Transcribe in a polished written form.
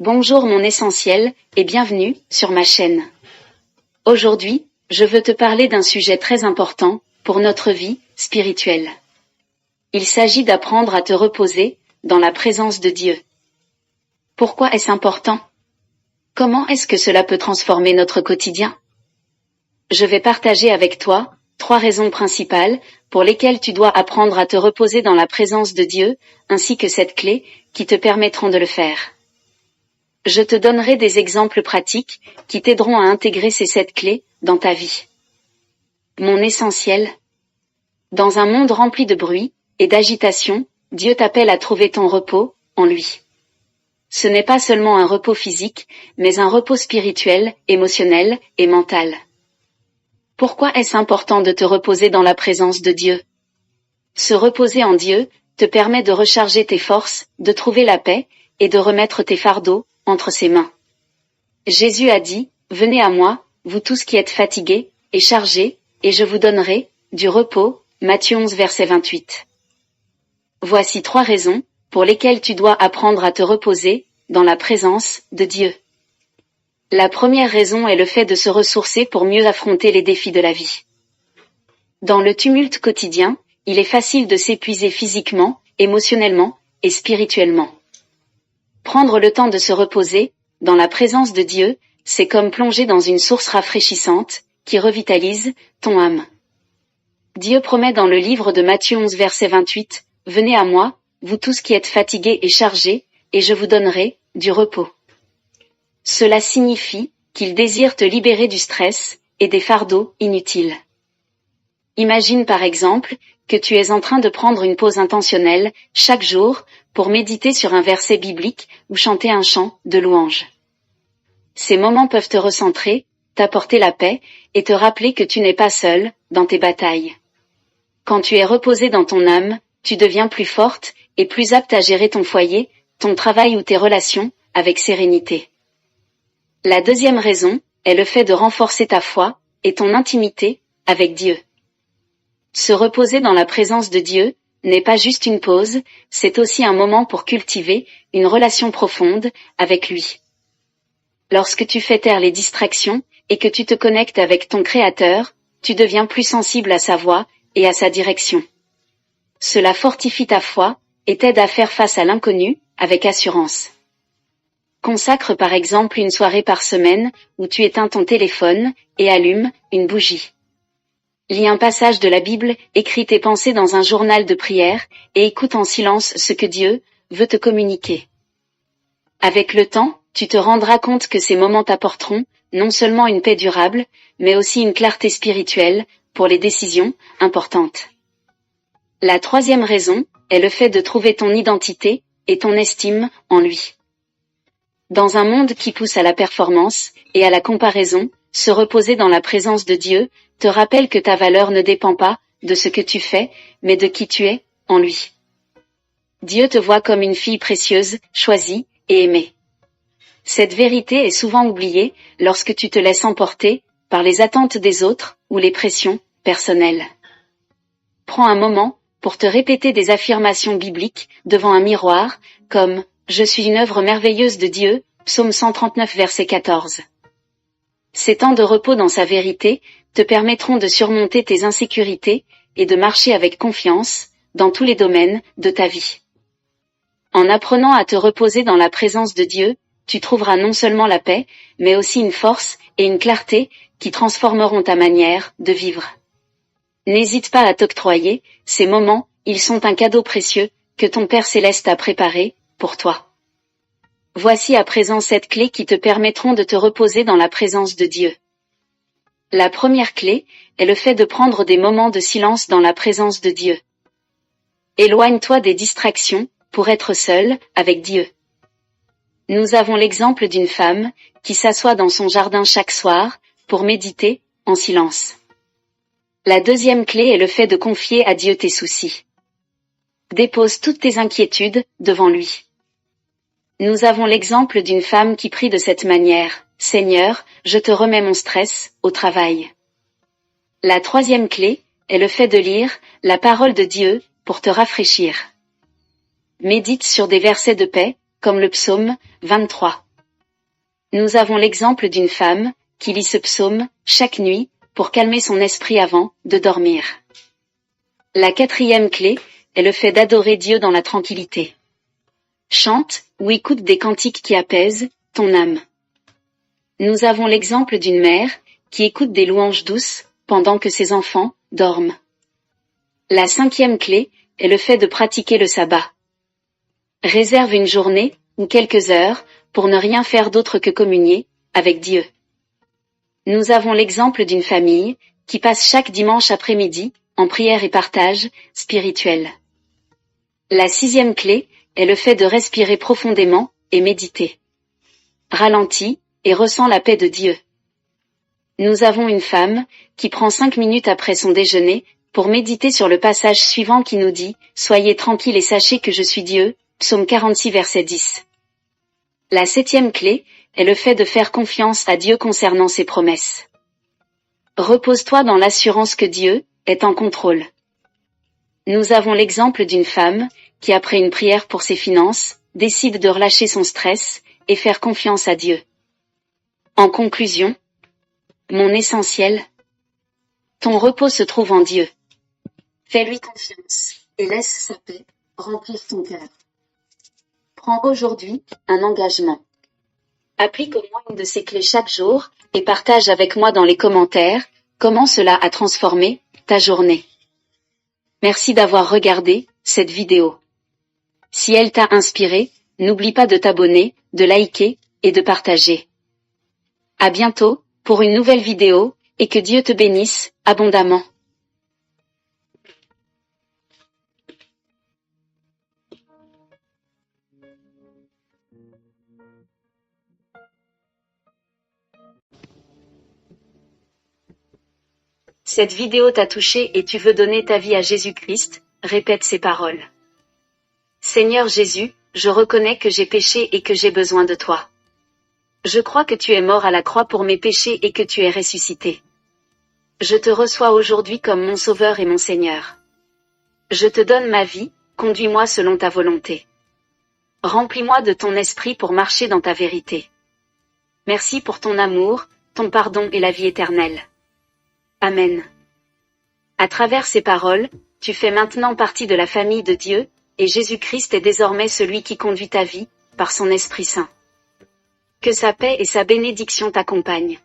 Bonjour mon essentiel, et bienvenue sur ma chaîne. Aujourd'hui, je veux te parler d'un sujet très important pour notre vie spirituelle. Il s'agit d'apprendre à te reposer dans la présence de Dieu. Pourquoi est-ce important? Comment est-ce que cela peut transformer notre quotidien? Je vais partager avec toi 3 raisons principales pour lesquelles tu dois apprendre à te reposer dans la présence de Dieu, ainsi que 7 clés qui te permettront de le faire. Je te donnerai des exemples pratiques qui t'aideront à intégrer ces 7 clés dans ta vie. Mon essentiel. Dans un monde rempli de bruit et d'agitation, Dieu t'appelle à trouver ton repos en lui. Ce n'est pas seulement un repos physique, mais un repos spirituel, émotionnel et mental. Pourquoi est-ce important de te reposer dans la présence de Dieu? Se reposer en Dieu te permet de recharger tes forces, de trouver la paix et de remettre tes fardeaux entre ses mains. Jésus a dit, « Venez à moi, vous tous qui êtes fatigués et chargés, et je vous donnerai du repos. » Matthieu 11 verset 28. Voici 3 raisons pour lesquelles tu dois apprendre à te reposer dans la présence de Dieu. La première raison est le fait de se ressourcer pour mieux affronter les défis de la vie. Dans le tumulte quotidien, il est facile de s'épuiser physiquement, émotionnellement et spirituellement. Prendre le temps de se reposer dans la présence de Dieu, c'est comme plonger dans une source rafraîchissante qui revitalise ton âme. Dieu promet dans le livre de Matthieu 11 verset 28, « Venez à moi, vous tous qui êtes fatigués et chargés, et je vous donnerai du repos. » Cela signifie qu'il désire te libérer du stress et des fardeaux inutiles. Imagine par exemple que tu es en train de prendre une pause intentionnelle chaque jour pour méditer sur un verset biblique ou chanter un chant de louange. Ces moments peuvent te recentrer, t'apporter la paix et te rappeler que tu n'es pas seul dans tes batailles. Quand tu es reposé dans ton âme, tu deviens plus forte et plus apte à gérer ton foyer, ton travail ou tes relations avec sérénité. La deuxième raison est le fait de renforcer ta foi et ton intimité avec Dieu. Se reposer dans la présence de Dieu n'est pas juste une pause, c'est aussi un moment pour cultiver une relation profonde avec lui. Lorsque tu fais taire les distractions et que tu te connectes avec ton Créateur, tu deviens plus sensible à sa voix et à sa direction. Cela fortifie ta foi et t'aide à faire face à l'inconnu avec assurance. Consacre par exemple une soirée par semaine où tu éteins ton téléphone et allumes une bougie. Lis un passage de la Bible, écris tes pensées dans un journal de prière et écoute en silence ce que Dieu veut te communiquer. Avec le temps, tu te rendras compte que ces moments t'apporteront non seulement une paix durable, mais aussi une clarté spirituelle pour les décisions importantes. La troisième raison est le fait de trouver ton identité et ton estime en lui. Dans un monde qui pousse à la performance et à la comparaison, se reposer dans la présence de Dieu te rappelle que ta valeur ne dépend pas de ce que tu fais, mais de qui tu es en lui. Dieu te voit comme une fille précieuse, choisie et aimée. Cette vérité est souvent oubliée lorsque tu te laisses emporter par les attentes des autres ou les pressions personnelles. Prends un moment pour te répéter des affirmations bibliques devant un miroir, comme « Je suis une œuvre merveilleuse de Dieu » Psaume 139 verset 14. Ces temps de repos dans sa vérité te permettront de surmonter tes insécurités et de marcher avec confiance dans tous les domaines de ta vie. En apprenant à te reposer dans la présence de Dieu, tu trouveras non seulement la paix, mais aussi une force et une clarté qui transformeront ta manière de vivre. N'hésite pas à t'octroyer ces moments, ils sont un cadeau précieux que ton Père Céleste a préparé pour toi. Voici à présent 7 clés qui te permettront de te reposer dans la présence de Dieu. La première clé est le fait de prendre des moments de silence dans la présence de Dieu. Éloigne-toi des distractions pour être seul avec Dieu. Nous avons l'exemple d'une femme qui s'assoit dans son jardin chaque soir pour méditer en silence. La deuxième clé est le fait de confier à Dieu tes soucis. Dépose toutes tes inquiétudes devant lui. Nous avons l'exemple d'une femme qui prie de cette manière, « Seigneur, je te remets mon stress au travail. » La troisième clé est le fait de lire la parole de Dieu pour te rafraîchir. Médite sur des versets de paix, comme le psaume 23. Nous avons l'exemple d'une femme qui lit ce psaume chaque nuit pour calmer son esprit avant de dormir. La quatrième clé est le fait d'adorer Dieu dans la tranquillité. Chante ou écoute des cantiques qui apaisent ton âme. Nous avons l'exemple d'une mère qui écoute des louanges douces pendant que ses enfants dorment. La cinquième clé est le fait de pratiquer le sabbat. Réserve une journée ou quelques heures pour ne rien faire d'autre que communier avec Dieu. Nous avons l'exemple d'une famille qui passe chaque dimanche après-midi en prière et partage spirituel. La sixième clé est le fait de respirer profondément et méditer. Ralentis et ressens la paix de Dieu. Nous avons une femme qui prend 5 minutes après son déjeuner pour méditer sur le passage suivant qui nous dit « Soyez tranquilles et sachez que je suis Dieu » Psaume 46 verset 10. La septième clé est le fait de faire confiance à Dieu concernant ses promesses. Repose-toi dans l'assurance que Dieu est en contrôle. Nous avons l'exemple d'une femme qui, après une prière pour ses finances, décide de relâcher son stress et faire confiance à Dieu. En conclusion, mon essentiel, ton repos se trouve en Dieu. Fais-lui confiance et laisse sa paix remplir ton cœur. Prends aujourd'hui un engagement. Applique au moins une de ces clés chaque jour et partage avec moi dans les commentaires comment cela a transformé ta journée. Merci d'avoir regardé cette vidéo. Si elle t'a inspiré, n'oublie pas de t'abonner, de liker et de partager. À bientôt pour une nouvelle vidéo et que Dieu te bénisse abondamment. Cette vidéo t'a touché et tu veux donner ta vie à Jésus-Christ, répète ces paroles. Seigneur Jésus, je reconnais que j'ai péché et que j'ai besoin de toi. Je crois que tu es mort à la croix pour mes péchés et que tu es ressuscité. Je te reçois aujourd'hui comme mon Sauveur et mon Seigneur. Je te donne ma vie, conduis-moi selon ta volonté. Remplis-moi de ton esprit pour marcher dans ta vérité. Merci pour ton amour, ton pardon et la vie éternelle. Amen. À travers ces paroles, tu fais maintenant partie de la famille de Dieu, et Jésus-Christ est désormais celui qui conduit ta vie, par son Esprit Saint. Que sa paix et sa bénédiction t'accompagnent.